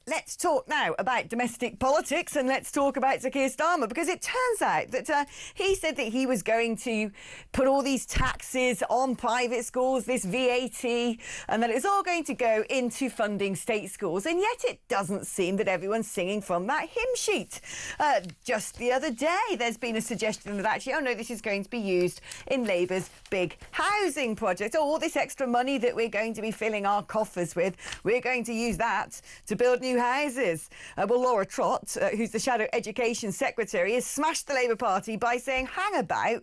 let's talk now about domestic politics, and let's talk about Sir Keir Starmer, because it turns out that he said that he was going to put all these taxes on private schools, this VAT, and that it's all going to go into funding state schools. And yet it doesn't seem that everyone's singing from that hymn sheet. Just the other day, there's been a suggestion that actually, oh no, this is going to be used in Labour's big housing project. Oh, all this extra money that we're going to be filling our coffers with, we're going to use that to build new houses. Well, Laura Trott, who's the Shadow Education Secretary, has smashed the Labour Party by saying, hang about,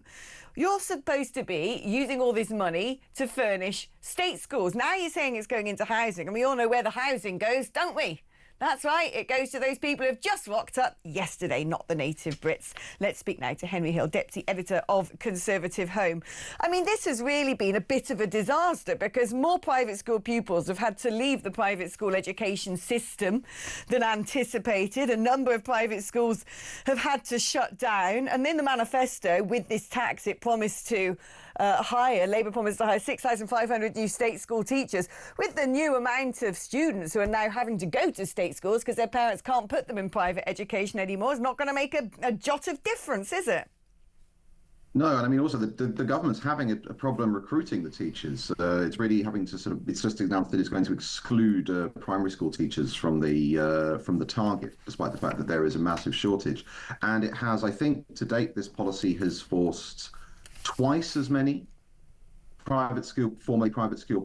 you're supposed to be using all this money to furnish state schools. Now you're saying it's going into housing, and we all know where the housing goes, don't we? That's right, it goes to those people who've just rocked up yesterday, not the native Brits. Let's speak now to Henry Hill, Deputy Editor of Conservative Home. I mean, this has really been a bit of a disaster because more private school pupils have had to leave the private school education system than anticipated. A number of private schools have had to shut down. And in the manifesto, with this tax, it promised to Labour promised to hire 6,500 new state school teachers. With the new amount of students who are now having to go to state schools because their parents can't put them in private education anymore, it's not going to make a jot of difference, is it? No, and I mean also the government's having a problem recruiting the teachers. It's really having to it's just announced that it's going to exclude primary school teachers from the target, despite the fact that there is a massive shortage. And it has, I think, to date, this policy has forced twice as many formerly private school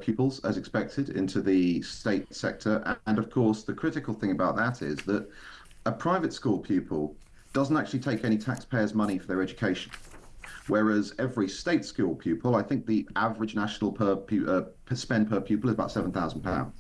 pupils as expected into the state sector. And of course, the critical thing about that is that a private school pupil doesn't actually take any taxpayers' money for their education. Whereas every state school pupil, I think the average national spend per pupil is about £7,000,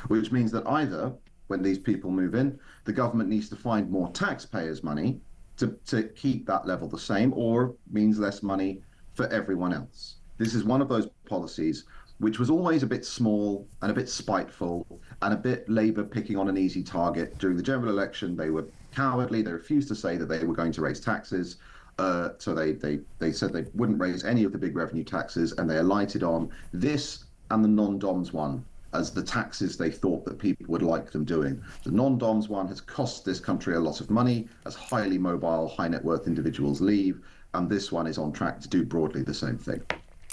which means that either when these people move in, the government needs to find more taxpayers' money to keep that level the same, or means less money for everyone else. This is one of those policies which was always a bit small and a bit spiteful and a bit Labour picking on an easy target. During the general election, they were cowardly. They refused to say that they were going to raise taxes. So they said they wouldn't raise any of the big revenue taxes, and they alighted on this and the non-DOMS one as the taxes they thought that people would like them doing. The non-DOMS one has cost this country a lot of money as highly mobile, high net worth individuals leave, and this one is on track to do broadly the same thing.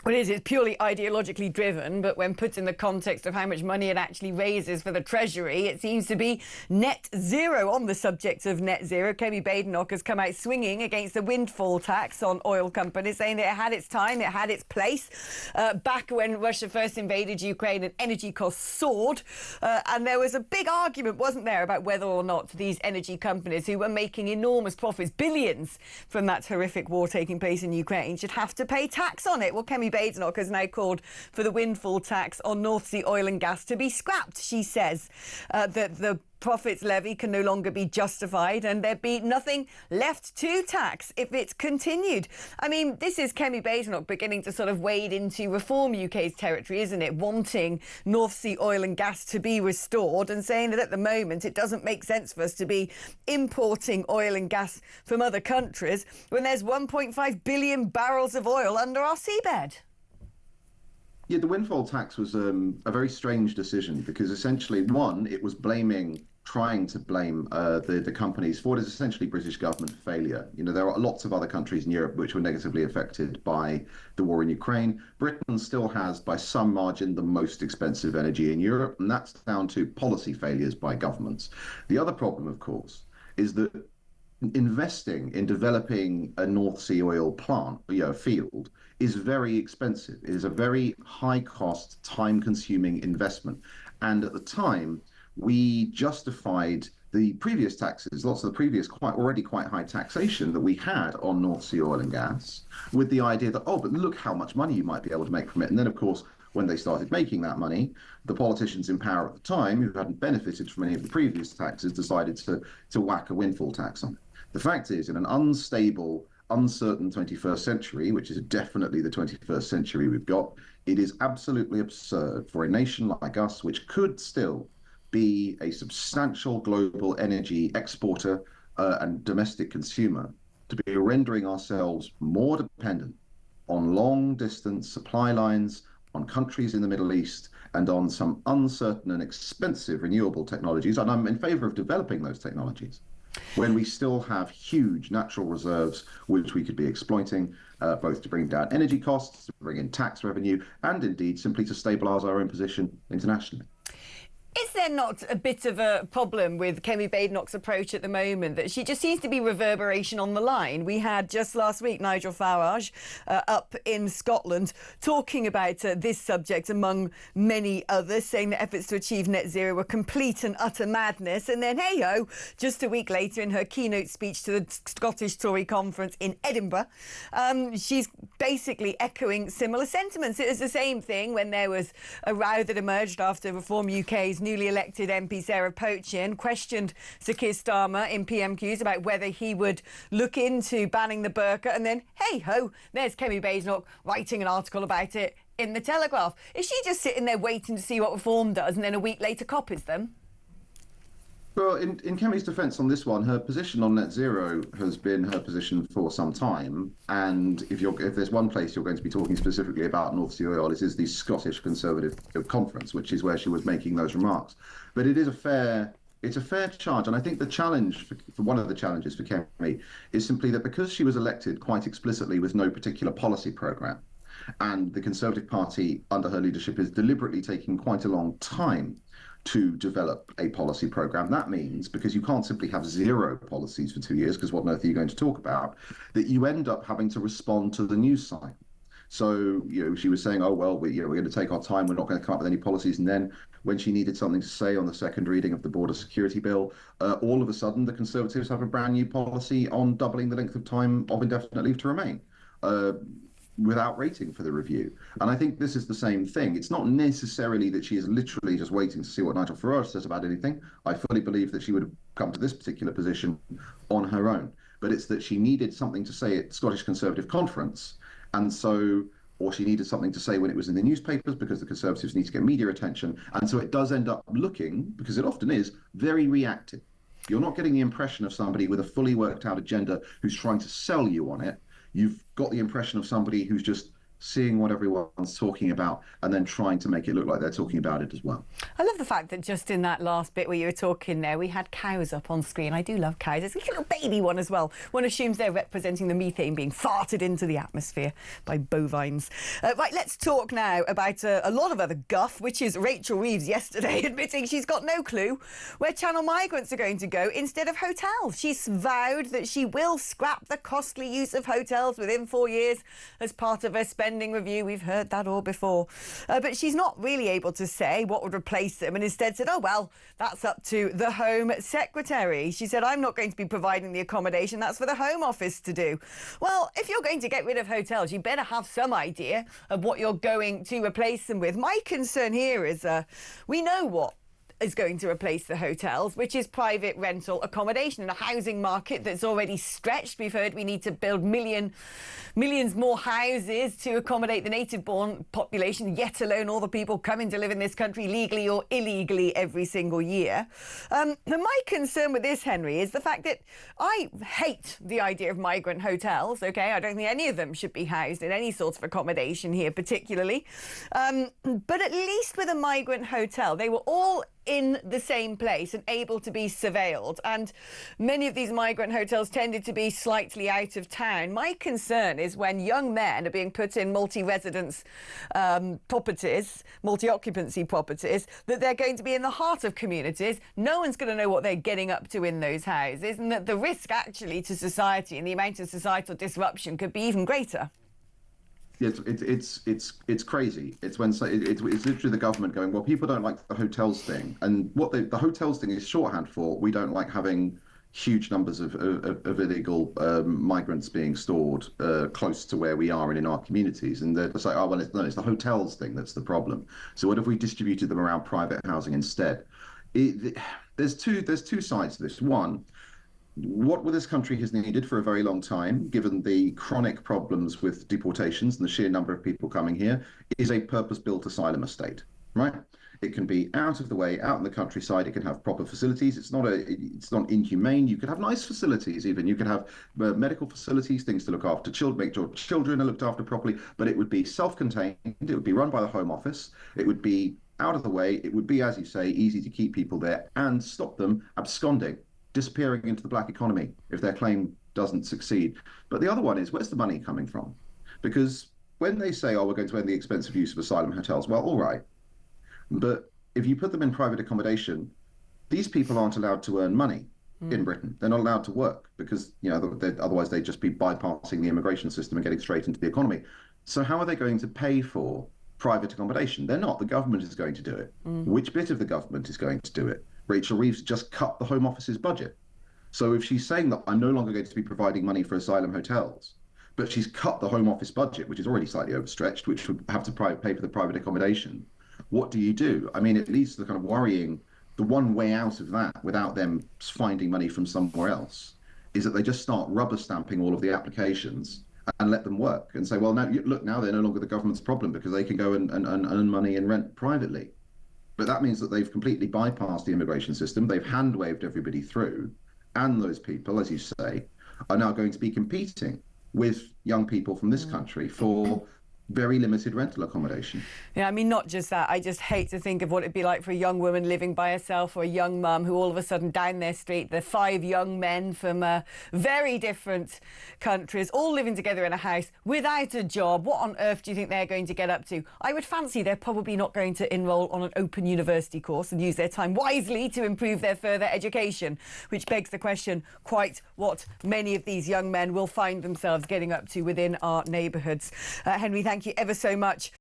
Well, it's purely ideologically driven, but when put in the context of how much money it actually raises for the Treasury, it seems to be net zero. On the subject of net zero, Kemi Badenoch has come out swinging against the windfall tax on oil companies, saying that it had its time, it had its place. Back when Russia first invaded Ukraine and energy costs soared, and there was a big argument, wasn't there, about whether or not these energy companies who were making enormous profits, billions from that horrific war taking place in Ukraine, should have to pay tax on it. Well, Kemi Badenoch has now called for the windfall tax on North Sea oil and gas to be scrapped. She says that the profits levy can no longer be justified and there'd be nothing left to tax if it's continued. I mean, this is Kemi Badenoch beginning to sort of wade into Reform UK's territory, isn't it? Wanting North Sea oil and gas to be restored and saying that at the moment it doesn't make sense for us to be importing oil and gas from other countries when there's 1.5 billion barrels of oil under our seabed. Yeah, the windfall tax was a very strange decision because essentially, one, it was trying to blame the companies for what is essentially British government failure. You know, there are lots of other countries in Europe which were negatively affected by the war in Ukraine. Britain still has, by some margin, the most expensive energy in Europe, and that's down to policy failures by governments. The other problem, of course, is that investing in developing a North Sea oil plant, field, is very expensive. It is a very high cost, time consuming investment. And at the time, we justified the previous taxes, lots of the previous already quite high taxation that we had on North Sea oil and gas, with the idea that, oh, but look how much money you might be able to make from it. And then, of course, when they started making that money, the politicians in power at the time, who hadn't benefited from any of the previous taxes, decided to whack a windfall tax on it. The fact is, in an unstable, uncertain 21st century, which is definitely the 21st century we've got, it is absolutely absurd for a nation like us, which could still be a substantial global energy exporter and domestic consumer, to be rendering ourselves more dependent on long-distance supply lines on countries in the Middle East, and on some uncertain and expensive renewable technologies. And I'm in favor of developing those technologies when we still have huge natural reserves which we could be exploiting, both to bring down energy costs, to bring in tax revenue, and indeed simply to stabilise our own position internationally. Is there not a bit of a problem with Kemi Badenoch's approach at the moment, that she just seems to be reverberation on the line? We had just last week Nigel Farage up in Scotland talking about this subject, among many others, saying that efforts to achieve net zero were complete and utter madness. And then, hey-ho, just a week later in her keynote speech to the Scottish Tory conference in Edinburgh, she's basically echoing similar sentiments. It was the same thing when there was a row that emerged after Reform UK's newly elected MP Sarah Poachin questioned Sir Keir Starmer in PMQs about whether he would look into banning the burqa, and then hey-ho, there's Kemi Badenoch writing an article about it in the Telegraph. Is she just sitting there waiting to see what Reform does and then a week later copies them? Well, in Kemi's defence on this one, her position on net zero has been her position for some time. And if there's one place you're going to be talking specifically about North Sea oil, it is the Scottish Conservative Conference, which is where she was making those remarks. But it's a fair charge. And I think the challenge, for one of the challenges for Kemi, is simply that because she was elected quite explicitly with no particular policy programme, and the Conservative Party under her leadership is deliberately taking quite a long time to develop a policy program. That means, because you can't simply have zero policies for 2 years, because what on earth are you going to talk about, that you end up having to respond to the news cycle. So, she was saying, oh, well, we're going to take our time, we're not going to come up with any policies. And then when she needed something to say on the second reading of the Border Security Bill, all of a sudden the Conservatives have a brand new policy on doubling the length of time of indefinite leave to remain. Without waiting for the review. And I think this is the same thing. It's not necessarily that she is literally just waiting to see what Nigel Farage says about anything. I fully believe that she would have come to this particular position on her own. But it's that she needed something to say at the Scottish Conservative Conference, or she needed something to say when it was in the newspapers, because the Conservatives need to get media attention. And so it does end up looking, because it often is, very reactive. You're not getting the impression of somebody with a fully worked out agenda who's trying to sell you on it. You've got the impression of somebody who's just seeing what everyone's talking about and then trying to make it look like they're talking about it as well. I love the fact that just in that last bit where you were talking there, we had cows up on screen. I do love cows. There's a little baby one as well. One assumes they're representing the methane being farted into the atmosphere by bovines. Right, let's talk now about a lot of other guff, which is Rachel Reeves yesterday admitting she's got no clue where Channel Migrants are going to go instead of hotels. She's vowed that she will scrap the costly use of hotels within 4 years as part of her spending review. We've heard that all before. But she's not really able to say what would replace them, and instead said, oh, well, that's up to the Home Secretary. She said, I'm not going to be providing the accommodation. That's for the Home Office to do. Well, if you're going to get rid of hotels, you better have some idea of what you're going to replace them with. My concern here is we know what is going to replace the hotels, which is private rental accommodation in a housing market that's already stretched. We've heard we need to build millions more houses to accommodate the native-born population, yet alone all the people coming to live in this country legally or illegally every single year. And my concern with this, Henry, is the fact that I hate the idea of migrant hotels, OK? I don't think any of them should be housed in any sort of accommodation here particularly. But at least with a migrant hotel, they were all in the same place and able to be surveilled. And many of these migrant hotels tended to be slightly out of town. My concern is when young men are being put in multi-residence properties, multi-occupancy properties, that they're going to be in the heart of communities. No one's going to know what they're getting up to in those houses, and that the risk actually to society and the amount of societal disruption could be even greater. It's crazy. It's literally the government going, well, people don't like the hotels thing, and what the hotels thing is shorthand for, we don't like having huge numbers of illegal migrants being stored close to where we are and in our communities. And they're like, oh well, it's the hotels thing that's the problem. So what if we distributed them around private housing instead? There's two sides to this. One, what this country has needed for a very long time, given the chronic problems with deportations and the sheer number of people coming here, is a purpose-built asylum estate, right? It can be out of the way, out in the countryside. It can have proper facilities. It's not inhumane. You could have nice facilities even. You could have medical facilities, things to look after children, make sure children are looked after properly. But it would be self-contained. It would be run by the Home Office. It would be out of the way. It would be, as you say, easy to keep people there and stop them absconding, disappearing into the black economy if their claim doesn't succeed. But the other one is, where's the money coming from? Because when they say, oh, we're going to end the expensive use of asylum hotels, well, all right. But if you put them in private accommodation, these people aren't allowed to earn money in Britain. They're not allowed to work because, otherwise they'd just be bypassing the immigration system and getting straight into the economy. So how are they going to pay for private accommodation? They're not. The government is going to do it. Which bit of the government is going to do it? Rachel Reeves just cut the Home Office's budget. So if she's saying that I'm no longer going to be providing money for asylum hotels, but she's cut the Home Office budget, which is already slightly overstretched, which would have to pay for the private accommodation, what do you do? I mean, it leads to the kind of worrying, the one way out of that without them finding money from somewhere else is that they just start rubber stamping all of the applications and let them work and say, well, now look, now they're no longer the government's problem because they can go and earn money and rent privately. But that means that they've completely bypassed the immigration system. They've hand-waved everybody through. And those people, as you say, are now going to be competing with young people from this country for very limited rental accommodation. Yeah, I mean, not just that. I just hate to think of what it'd be like for a young woman living by herself or a young mum who all of a sudden down their street, the 5 young men from very different countries, all living together in a house without a job. What on earth do you think they're going to get up to? I would fancy they're probably not going to enrol on an open university course and use their time wisely to improve their further education, which begs the question quite what many of these young men will find themselves getting up to within our neighbourhoods. Henry, thank you ever so much